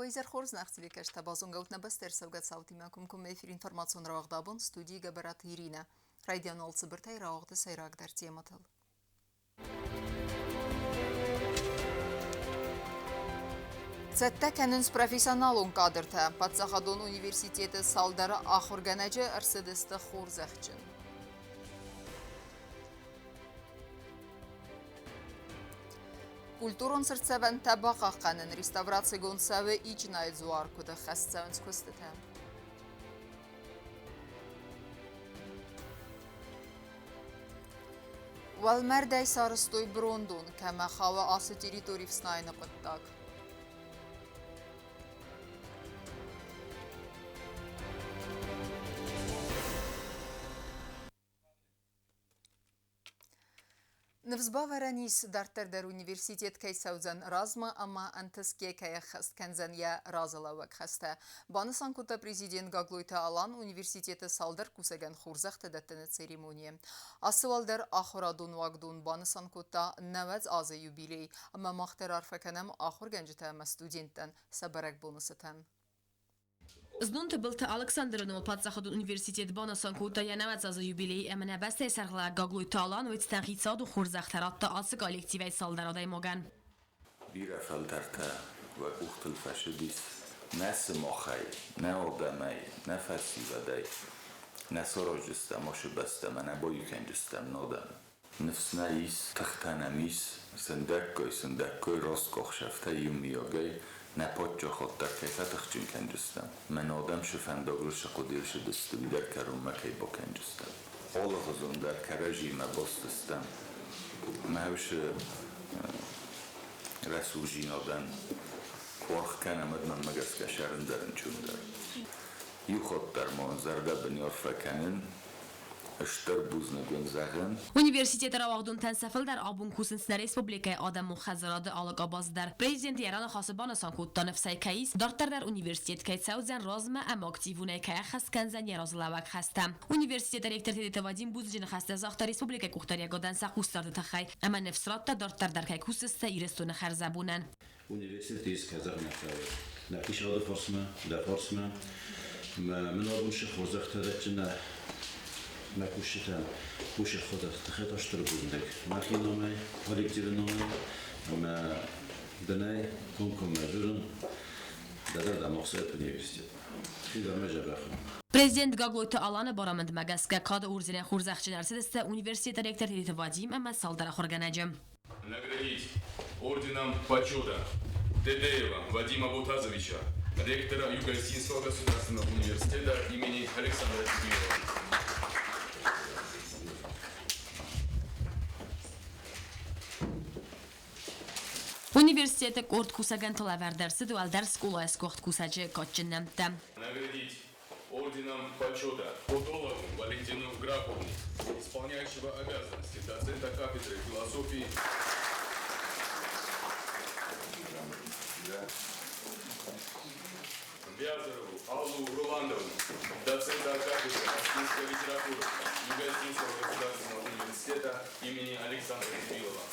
Вайзер Хорзнахтили кашта базунгавт набастер савгат саути макумкум эфир информацион равагдабун студии габарат Ирина. Радион олцы біртай рауғды сайрағдар тематыл. Цәтті кәнінс профессионалун кадырта. Патсахадон университеті салдары ахурганәжі ырсыдысты Хорзахчын. Культурон сыртсаван табаqa қанын реставрация гонсавы ичнай зуар куды хастсаван скустыта. Валмердай сарыстой брондун, кәмә хава асы территорий вснайны қыттак. Невзба варанис дартардар университет кайсаузан разма, ама антыске каяхаст кәнзан я разалавак хаста. Банысан кута президент Гаглойта Алан университеті салдар кусаган хурзахта даттаны церемония. Асывалдар ахурадун вагдун банысан кута наваз азы юбилей, ама мақтар арфаканам ахур гәнжіта ама студенттан сабарак бонусытан. Знунты былты Александровну Патсахадун университет банасан кута янават за юбилей эмне басте саргла Гаглойта Алан вецтан хитсаду хурзахтаратта асы коллективай салдарадай моган. Бира фалдарта ва ухтыл фашидис нас мохай, на одамай, на фасивадай, на сорожистам, ошибастам, на боюкенжистам нодам. Нефснайис, тахтанамис, сендаккой, роскохшафта юмиогай, на подчохот так кайфатах чункенжистам. Мен одам шифандогру шакудилши дысту дар карумакай бокенжистам. Олахозун дар каражима бостыстам. Мавш расужинодан корх канамад ман магас кашарин дарин чундar. Юхот дар монзарда бинyor факанин Университет Равагдун тансафилдар абун кусинсна республикай адам мухазарады алык абаздар. Президент яраны хасыбана санкутта нефсай кайис дартардар университет кайцаузан разма ам активунай кая хасканзан яразлавак хаста. Университет ректор тедете Вадим Бузжин хаста захта республикай кухтария годан сахустарды тахай. Ама нефсратта дартардар кай кусиста ирестуны харзабунан. Университет из Казахстана. На пишалды форсма. من آبون شخور زخترچنا مکوشتن کوش خودت تخت اشتر بودند. ماخی نامه کالکتیو نامه ما دنای کنکم مجورن دادر مقصد universitet. خیلی مجبورم. Президент Гаглойта Аланы барамند магаска кады урзине хурзахчын арсидесте университет ректор тедете Вадим ама салдара хорганажым. Наградить орденом почета Тедеева Вадима Бутазовича, ректора Юго-Осетинского государственного университета имени Александра Тибилова. Университеті корт кусаган талавердерсі дуал дәрс кулайс корт кусачы кочыннамта. Наградить орденом почета подологу Валентину Графовну, исполняющего обязанности доцента кафедры философии. Вязарову Аллу Руландовну, доцента кафедры осетинской литературы Юго-Осетинского государственного университета имени Александра Тибилова.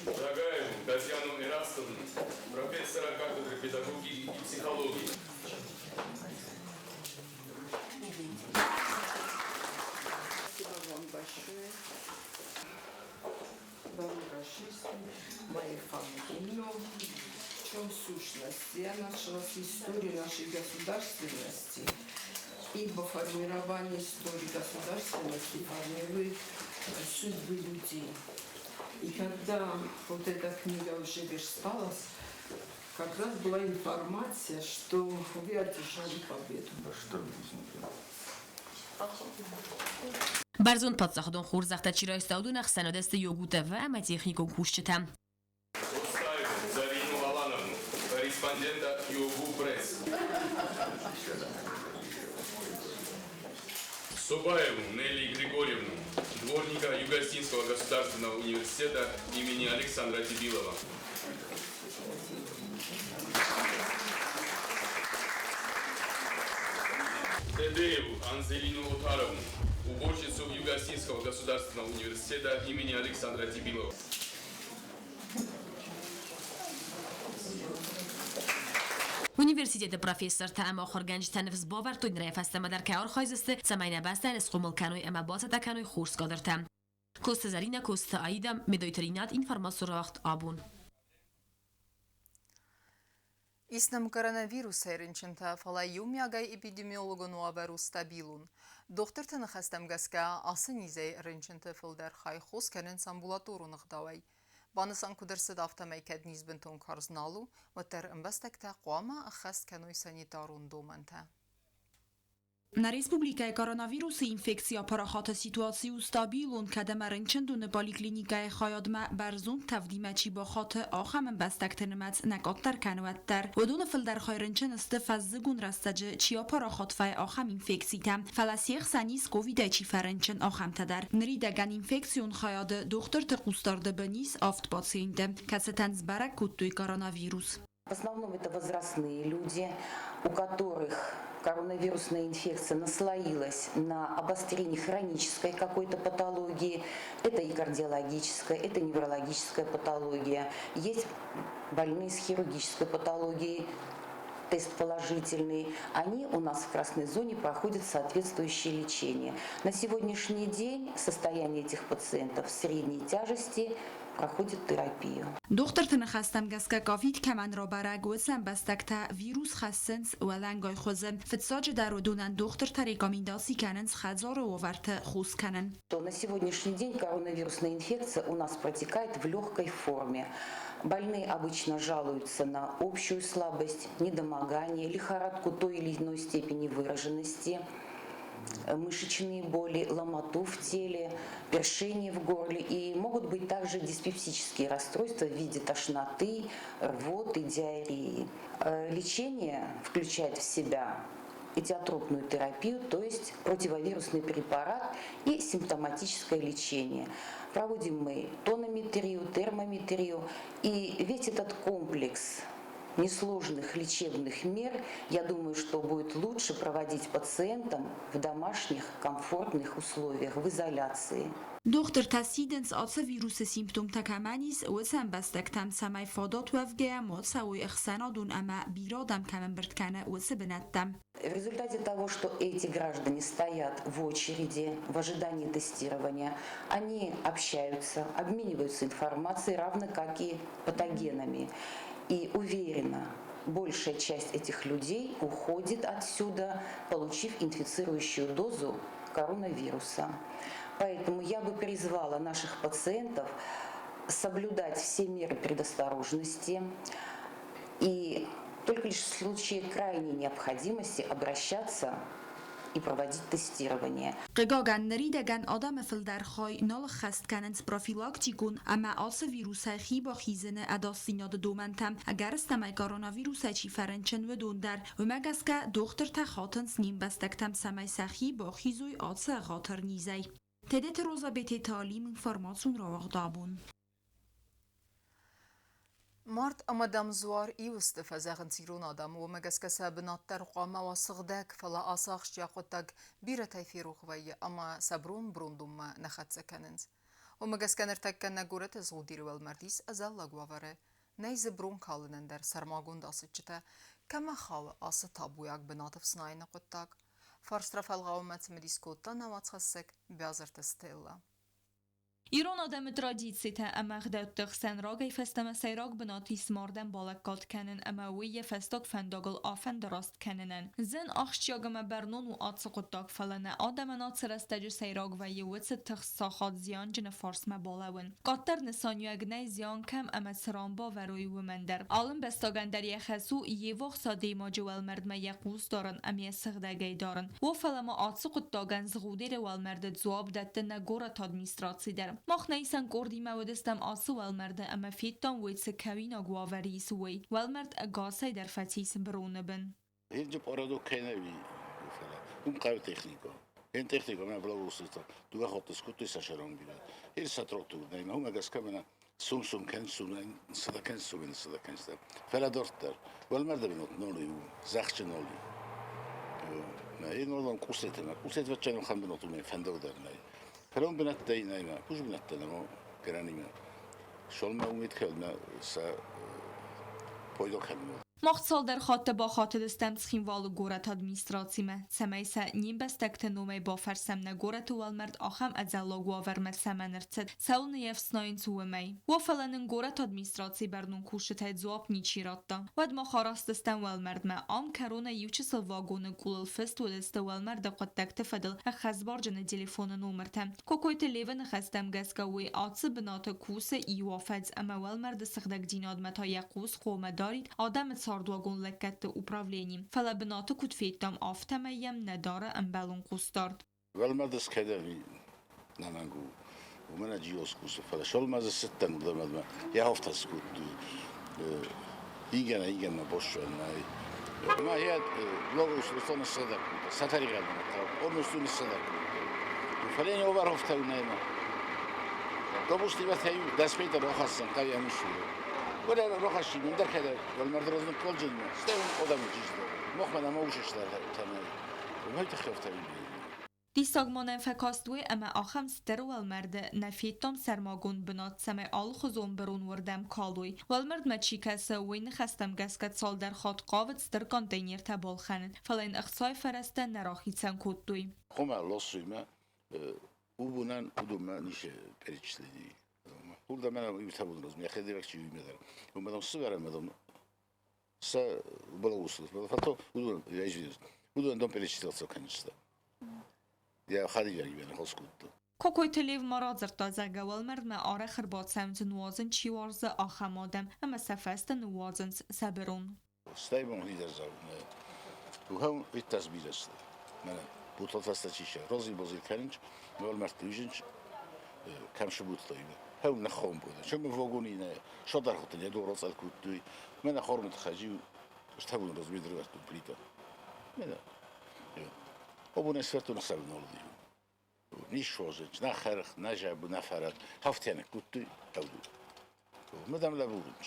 Драгаеву Татьяну Ирастовну, профессора кафедры педагогики и психологии. Спасибо вам большое. Моей фамилии. В чем сущность? Я начала с истории нашей государственности, ибо формирование истории государственности формирует судьбы людей. И когда вот эта книга уже версталась, как раз была информация, что вы одержали победу. Барзун Патсахдон хурзахта чирайстаудун ахсанадасты йогута ва ама техникон кушчита. Устаеву Зарину Алановну, корреспондента Йогу Пресс. Субаеву Нелли Григорьевну, дворника Юго-Осетинского государственного университета имени Александра Тибилова. Тедееву Анзелину Утаровну, уборщицу Юго-Осетинского Российского государственного университета имени Александра Тибилова. Universiteti professor ta خورگنج تنفس باور تو نره فستم در کار خایزسته سمینه بستن از قومل کنوی اما باز تا کنوی خورس قدرتم کوست زرینه کوست آیدم مدویترینات اینفرماسیون وقت آبون Иснам коронавирус эринчинта фала юмягай эпидемиологу нуаберу стабилун. Доктор тынахастам гаска асы низей эринчинта филдер хай хос кенен самбулатору нагдавай. Банысан кудерсид автомайкад низбентон карзналу, ватер имбастекта қуама ахаст каной санитарун доманта. Na Republika koronawirusu infekcja parachaty sytuacji ustabilun, kiedy marynczędu poliklinika chayadma barzun tawdimaci bochaty ocham bastaktermat na kottar kanwatter. ودون فلدر خیرنچن استفزگون رستجه چیا parahat فای ocham infekcita. فلاسیخ سنیس کووید چی فرنچن ocham تدر. نریدگان infekcjon خیاد دکتر تقوستارده بنیس آفت پاتسینده. کستن زبرک کتوی коронавирус. В основном это возрастные люди, у которых коронавирусная инфекция наслоилась на обострение хронической какой-то патологии. Это и кардиологическая, это неврологическая патология. Есть больные с хирургической патологией, тест положительный. Они у нас в красной зоне проходят соответствующее лечение. На сегодняшний день состояние этих пациентов средней тяжести проходит терапию. دکتر تنخستم گسکه کافید که من را برگوزم بستکتا ویروس خستنس و لنگای خوزم فتساج در ودونن دکتر تریکامنداسی کننس خزار و ورت خوز کنن. На сегодняшний день коронавирусная инфекция у нас протекает в легкой форме. Больные обычно жалуются на общую слабость, недомогание, лихорадку той или иной степени выраженности, мышечные боли, ломоту в теле, першение в горле, и могут быть также диспепсические расстройства в виде тошноты, рвоты, диареи. Лечение включает в себя этиотропную терапию, то есть противовирусный препарат и симптоматическое лечение. Проводим мы тонометрию, термометрию, и весь этот комплекс несложных лечебных мер, я думаю, что будет лучше проводить пациентам в домашних комфортных условиях, в изоляции. دکتر تاسیدنس آت ویروس سیمپتوم تکمانیس و سم بستکتم سمای فادات وفگه مات سوی اخسانادون اما بیرادم کمن برد و سبنتم. В результате того, что эти граждане стоят в очереди, в ожидании тестирования, они общаются, обмениваются информацией, равно как и патогенами. И уверена, большая часть этих людей уходит отсюда, получив инфицирующую дозу коронавируса. Поэтому я бы призвала наших пациентов соблюдать все меры предосторожности и только лишь в случае крайней необходимости обращаться и проводить тестирование. قگاگن نریدگن آدم فلدرخای نال خست کننس پروفیلاکتیکون اما آس ویروس خی با خیزن اداستیناد دومنتم اگر استمای کوروناویروس چی فرنچن و دوندر و مگس که دکتر تخاتنس نیم بستکتم سمای سخی با خیزوی آس غاطر نیزی. تدت روزا بیت تعلیم انفرماسون را وقدابون. مارت امدام زوار ایوست فزاغن سیرون آدم و مگسکسا بناتر قامه و صغدک فلا آساخش جاقوتاگ بیره تایفیرو خوی اما سبرون بروندوم نخد سکننز. و مگسکنر تکن نگورت زغودیر والمردیس ازال لگواره نیز برون کالنن در سرماگون داست چتا کما خاو آس تابویاگ بناتف سنای نقوتاگ. فارس رفال غاومت مدیسکوتا نوات خسک بیازر تستیلا. ایران آدم ترادیسیته اما خدات تخسن راگی فستم سیراگ بناتیس ماردن بالکات کنن اما وی فستاگ فنداگل آفن دراست کننن. زن آخشیاگم برنون و آتس قطاق فلنه آدم نات سرستج سیراگ و یوتس تخس ساخات زیان جن فارس مبالون. قطر نسانیو اگنای زیان کم اما سرانبا و روی ومندر. آلم بستاگن در یخسو یه وقت ساده ما جوال مرد ما یقوز دارن امی سخدگی دارن. و فلما آتس قطاقن زغودیر والمرد زواب دت نگورت ادمیستراسی در. مخ نیسان کردی مودستم آسو والمرد اما فیتان ویتس کوینا گواوری سوی والمرد اگاسای در فتیس برونه بن. اینجا پارادو کنوی مثلا اون کار تکنیکا این تکنیکا من بلا وسط دو خاطر اسکوت ساشران بیاد این ساتراتور نیم هم اگه اسکامنا سون کن سون صداکن است فلا دارتر والمرد بینات نولیو زخش نولی نه این نوران کوسته و چنین خم بیناتون فندق در نه فلون بنتي نايمة وش بنتي نمو كرانيمة شال ما أمید خدمة س پایدار خدمة Machtzal der hatte ba hatte de stemskinval gorat administratsime. Semeyse nim bestekte numey ba fersemne gorat walmert acham azalog wavermet semenertset. Saulniev snain zuemey. Wafalanen gorat administratsi bernun kushtet zuap nichiratta. Wad ma kharast stem walmert ma am karona yuchsel vagon kulul fest wulste walmert qattekte fadel khazbarjne telefon numertem. Kokoyte leven khastem gaska wi atse binata kuse iwafaz ama walmert استخدام دیناد متا یقوس خومه دارید آدم ساردواگون لکت اپراولینیم فلا بناتو کد فیتم آفتمیم نداره امبالون قوستارد والمدرس كذا نانجو ومن أجيوس كوس فلا شال ما زستن ولا ما يا هفت سكوت يجينا بوش ما هي لغة سلطان الصدق ستاري غالبا أو نسون الصدق فلين يوبر هفت ونايما قبوس تبى ثيو داس بيت روخصن قوي أمشي ولا روخشي من ده كذا والمدرس نقول جنة استوى قدام الجيش مخمن ما وش اشتغل تمام وما يتخفف تبي دیساگمانن فکاستوی اما آخم ستر والمرد نفیتم سرماگون بنات سمه آل خزون برون وردم کالوی والمرد مچیکس وین خستم گسکت سال در خود قاوت ستر کانتینر تبال خنن فلین اخصای فرسته نراخیتسن کدوی خما لاسویما وبنان ودوما نیشه پریچلیدی burada mən yutabiliriz. Ya xədə vəxtçi yemədər. O mədən su verəmədim. Sa было услышно. Фото удон я извиняюсь. Удон дом перечислился, конечно. Я ходил я хоскут. کوکوی تلیو مرادر تازه والمرد ما آره خربات سمت نوازن چی وارز آخم آدم اما سفست نوازن سبرون استایبون لیدر زاونه و هم التزبیر است من بوطلت است چیشه رازی بازی کنج والمرد تویجنج کمش بود طیبه هم نخوام بوده چون مفاگونی نه شادر خودنی دو راز الکوتوی من خورم تخجی اشتبون راز بیدر وقت پلیتا من ابو نسفرتو نسال نولدی نیش وزنج نه خرخ نه جاب نه فرد هفتینه کوتی اودو مدام لبورنج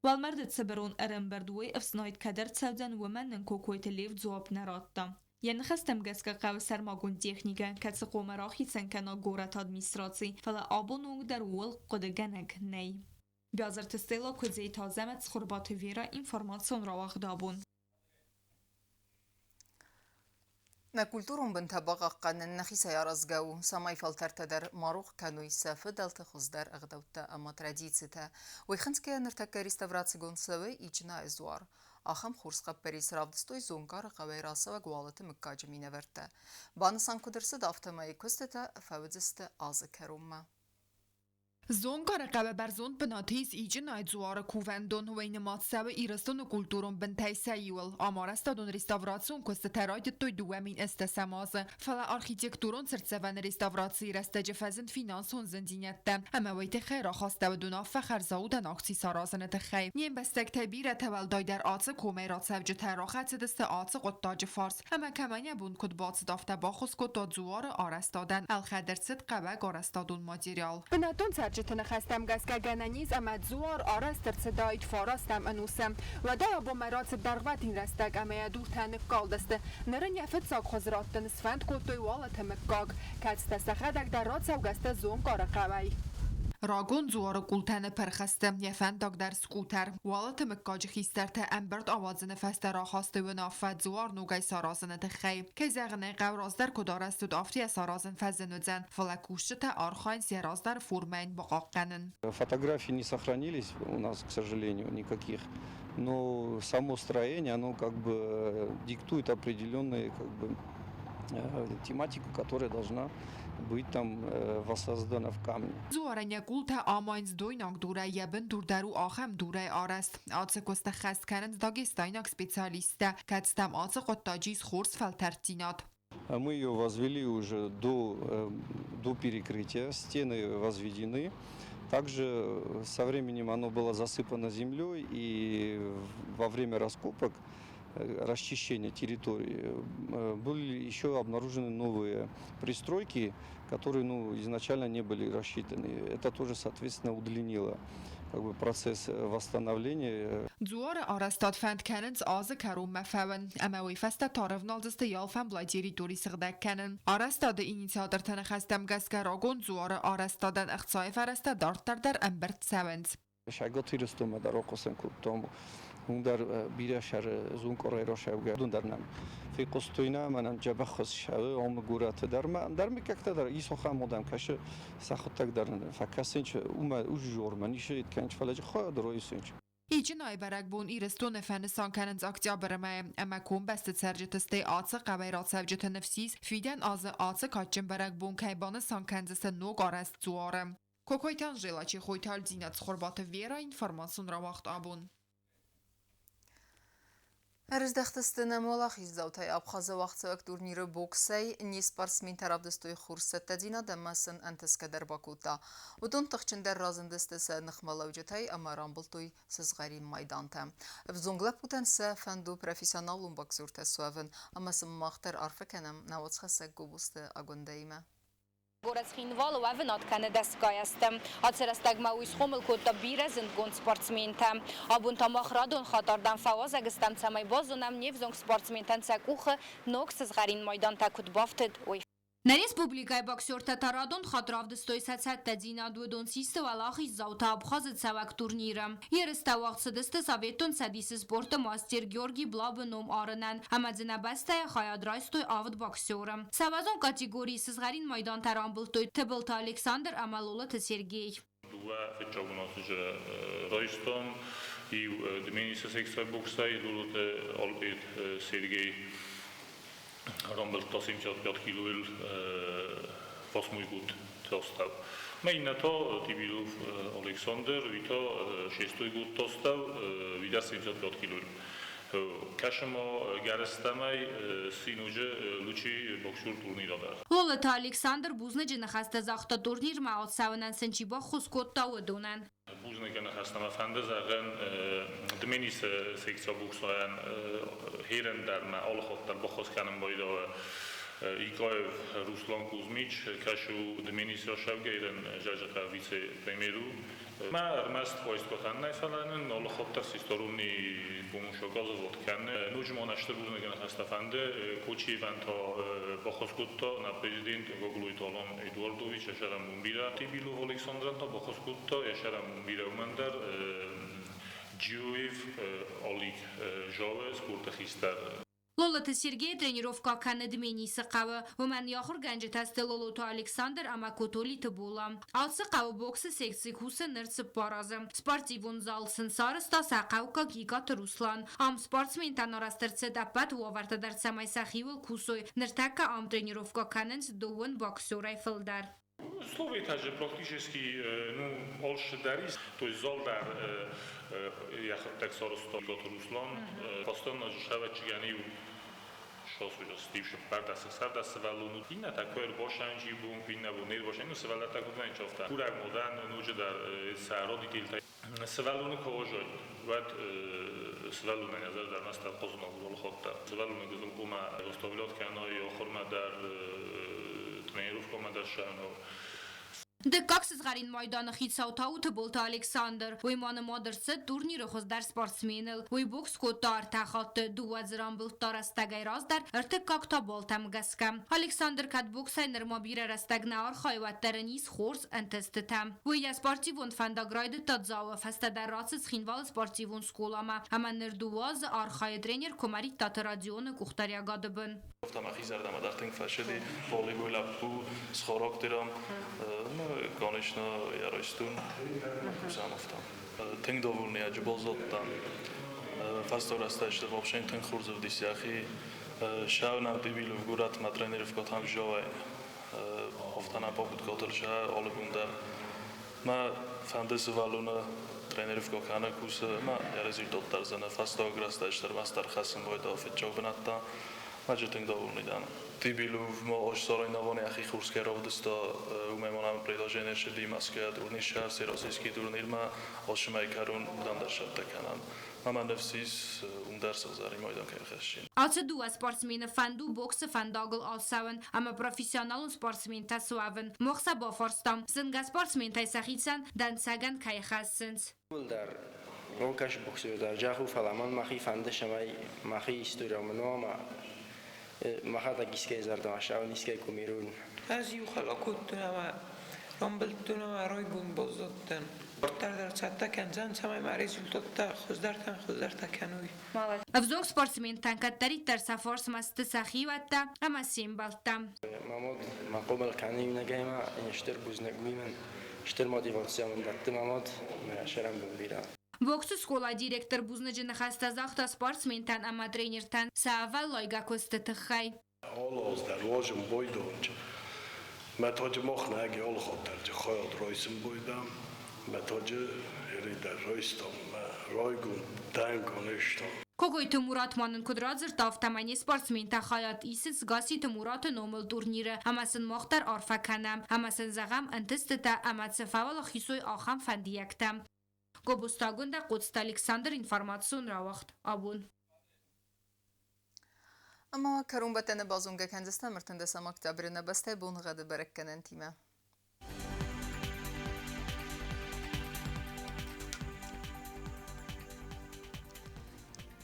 والمرد سبرون ارم بردوی افسناید کدر سودن و من کوکوی تلیف جواب نراتم ین خستم گسکا قو سرماگون تکنیکه کتس قومراخی سنکنا گورت ادمیستراسی فلا آبونونگ در ول قدگنگ نی بیازر تستیلا کزی تازمت خربات ویرا اینفورماسیون را واخ دابون نكولتورهم بنتبغى قن نخي سيارة زجو سماي فلتر تدر ماروخ كانوا يسافد دلت خزدر أغدوتا أما تراديتستا ويخنسك نرتكى ريستافراتسيغون سوي إجنا إزوار آخم خورس قبريس رافدستوي زونكار قوي راسا وقوالت مكاجمي نورتا بانسان كدرس دافتما يكستتا فوزست آزكروما زونگار قبه برزون بناتیز ایجن ایدزوار کووندون و اینمات سوی ایرستون و کلتورون بنتای سیول آمارستادون ریستاوراتسون کست تراید توی دوامین استسماز فلا آرخیتکتورون سرتسوان ریستاوراتسی رستج فزن فینانسون زندینیت اما ویت خیرا خواسته و دونا فخر زودن آکسی سارازنت خیب نیم بستک تبیر تول دای در آتس کومیرات سوج تراخت دست آتس قطاج فارس اما کمانی بون کد باز دافته باخوز کد دادزوار آرستادن الخدرست قبه گارستادون مادیریال بناتون جتن خستم گسکه گنانیز امد زوار آرستر صدایت فارستم انوسم و دا با مرات دروت این رستگ اما دور تنک کالدسته نرن یفت ساق خزراتن سفند کتوی والت مکاگ کتست سخدک در رات سوگسته زون کار قوی راگون زوار قلتن پرخسته یفند داگ در سکوتر والت مکاج خیسترته امبرد آوازن فسته را خواسته و نافت زوار نوگای سارازن تخیب که زغنه قوراز در کدارستود آفتی سارازن فزنودزن فلکوشت آرخاین سیراز در فورمین بقاقنن Фотографии не сохранились у нас, к сожалению, никаких, но само строение, оно как бы диктует определенную тематику, которая должна быть там воссоздана в камне. زوارن قولت آماینز دویناک دوره یبن دور درو آخم دوره آرست آتس کست خست کنند داگستایناک سپیциалисте کتستم آتس قطاجیز خورس فلترتینات Мы ее возвели уже до перекрытия, стены возведены. Также со временем оно было засыпано землей, и во время раскопок расчищения территории, были еще обнаружены новые пристройки, которые изначально не были рассчитаны. Это тоже, соответственно, удлинило процесс восстановления. Ձուարը արաստատ ֆանդ կանենց ազը կարում մέφավն, ամավի ֆաստա տարվնալձստը յալֆան բլայջերի դուրի սղդակ կանեն. Արաստադը ինիցիատր թնխաստամ գասկարոգոն ձուարը արաստադան աղցայվ արաստա դարտարդար ըմբրտ սավենց. Շագոթի ռստում է դարոքոսեն կուպտոմ, հունդար բիրաշար զունկորայրո շավգա դունդարնան. Ֆիկոստույնա մանան ջաբախոս շավը օմգուրատը դարմի կակտա դար իսոխա մոդամ կաշը սախոտակ դարն ֆակասինչ ումա ուժորման իշը իթքանչ ֆալաջ խոդրոյսինչ. Իջն այբարակբուն իրստուն էֆանսան կանենց օկտոբրը ամա կոմբաստը ցերջտստե ացը qavayratsavjıtı nefsis fiden azı ացը kaçın barakbun kaybanı sankanzısı nog arast zuarı. Kokoytan jelaçi xoytal dinat xorbatı vera informasyon ravaxt abun. Рождахтастына молах издаутай Абхаза вақцавак турниры боксай не спортсмен тарабдыстой хурсатта дина дамасын антыскадар бакута. Удон тахчындар разындыстысы нахмалаujатай амаран бултой сызгари майданта. Взонглап утанса фанду профессионалун боксурта суавын амасын мақтар арфаканам навацхаса губусты агондайма. Город Хинвал у Авенат Канадескаястем, а церастагма у Исхомелкота Бирезен гон спортсментам, а бунтамах радон хатардан фавазагстам цамай базунам невзонг спортсментан цакуха, нокс с гарин майдан такут бафтед ой. На республикой боксерта Тарадон хатрав дестой сацатта дина дуэдон систы валахи заута Абхазы цавак турнира. Ереста вақцы десты советон садисы спорта мастер Георгий Блабыном арынан, амадзина бастая хаядрайстой авд боксера. Савазон категории сызгарин майдан тарамбылтой Тебылта Александр Амалолата Сергей. Дуа фечагунас уже райстом и Дминиса сексуай бокса и Лулоте Албит Сергей. Ромбел 175 килоил 8 год достав. Майна то Тибилов Александр, вито 6 год достав, вида 75 килоил. Кашемо гарстамай синуже лучи боксер турнира дар. Лолата Александр Бузнеджи нахаста захта турнир маот саванан сенчиба хускотта удунан. Бузнега нахастама фанда заган Дменис секция боксаян херен дар ма алхоттар бохос канам бойда Икаев Руслан Кузмич кашу Дменис шавгейрен жажака вице-премьеру ма армаст поискотан найфаланен алхоттар систорумни бумушогазовот кан нужмонашты бузнега нахаста фанда кочи ванта бохоскутто на президент Гоглуйтолон Эдуардович Шарам Мумбира Тибилов Александранта бохоскутто Шарам Мумбира умандар Джуев Олиг Жове спортахистар. Лолата Сергей тренировка Канадмени сақавы, вман яхур ганжи тасты Лолата Александр Амакотоли табула. Ал сақавы боксы секции хусы нырцып баразы. Спортивун зал сынсарыста сақавка гигат Руслан. Ам спортсмен танарастырцы дапат уавартадар самай сахивыл кусой. Ныртака ам тренировка Канадс довын боксерай фылдар. Условия также практически олшдарис, то есть зал дар так сарыста гигат Руслан. Постоянно шавачигани شاسوجا ستیوش برد است سر دست ولونو این نتکویر باشن جیبون این نبونید باشن اینو سوال تکوت نینچافته پورک مدن نوجه در سهرا دیتیلتا سوالونو کواجای باید سوالونو نظر در نستر قضونا بودال خودتا سوالونو گذم کوما استاویلات کنای آخر ما در تنیروف کوما در شهنو Դե կաքսս գարին մայդանը խիցաութաութը բոլտա Ալեքսանդր, ոյմանը մադրսը турнիրը խոզդար սպորտսմենել, ոյ բոքս կոտար թախատը դուազրան բլտար աստագայ ռազդար, ըրտը կակտա բոլտամ գասկամ։ Ալեքսանդր կատ բոքսայ նրմաբիր արաստագնա ար խայվատտարնիս խորս ընտստտամ։ Ոյ սպորտիվոն ֆանդագրայդը տածավը ֆաստադարացս խինվալ սպորտիվոն սկոլամա, ամաններ դուազը ար խայ տրեներ կոմարի տատրադիոնը կուխտարյագադыбın. Автомахи зардама дар тинг фашиди волейбола бу с характером конечно яростун замафтам тинг доволни аҷбозоттан фасторасташта вообще тинг хурзов дисяхи шавнам дебилов гурат матренеров котам жовай офтана побуд котелша олбундар ма фандес валуна тренеров кокана куса ма я результат тарзана фастограсташтар мастар хасым бойда офетчо бната Macie tęg dowolny dan. Ty bilu w mo oś soroj nawony akhi khurskero dosta umemonam предложение шеди Москва турнир шахр российский турнир ма ошмай карун будан dar шабта канам. Мама нефсис dar сазари майдан керхашин. Alltså då sportsmän fandu boxe fandagel alsauen ama professional sportsmän taswaven moxa ba forstam singa sportsmän taysahitsan dan sagan kayxasins. در رونکش بوکسور در جاهو فلامان مخی فنده شمای مخی استوریا منوما مخا تا گیسکه زردم اشاو نیسکه کمیرون از یو خلاکوت نما رامبلتون نما روی بون بزدن در ساعت کنزن سمای مریض تا خوددار تا کنوی Avzong sportsmen tankatari tersa fors mast sahiwata ama simbaltam. مامود مقابل کنی نگیما اینشتر بوزنگوی من اشتر موتیواسیا من دت مامود شرم بگیرم. Boks skola direktor buznajın xastazaqta sportsmentan ama trenertan saval loyga kostatxay. Olos dar lojum boydonç. Metoc moxnagi ol xotarcı xoyot roysum boydam. Metoc der roystom roygun dangonishtom. Kogoy Muratmanın kudrazır taftamani sportsmenta hayat isis gasi Muratı nomel turnire amasın moxtar arfakanam amasın zagam antistata amatse faval xisoy axam fandiyaktam. Gobustagunda Quds Alexander informasyon rawaxt abun. Ama karun batene bazunga kendisine mırtında samak tabrine baste bunu gadı barakkenen time.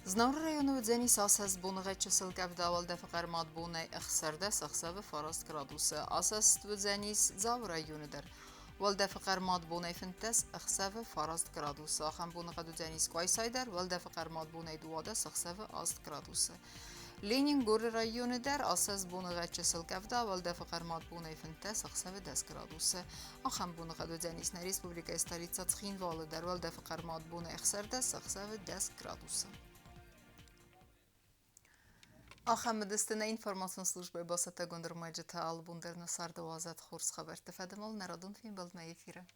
Znavr rayonu dzeni asas bunğe çısıl kavdawal da faqar madbune ixsarda saxsa ve farast gradusa asas dzeni zavr rayonidir. والده فقر ماد بونه فنتس اخسافه فراست گرادوسا خم بونه قدو جنیس کوای سایدر والده فقر ماد بونه دواده سخسافه آست گرادوسا لینین گور رایون در اساس بونه غچ سلکفدا والده فقر ماد بونه فنتس اخسافه دس گرادوسا آخم بونه قدو جنیس نه ریسپوبلیکا استاریتسا تخین واله در والده فقر ماد بونه اخسر دس اخسافه دس گرادوسا آخر مدستنا اینفورماسیون служби باسطه گندرمایجه تعال بوندر نصار دوازد خورس خبر تفادمال نرادون فیلم بلد ما یفیره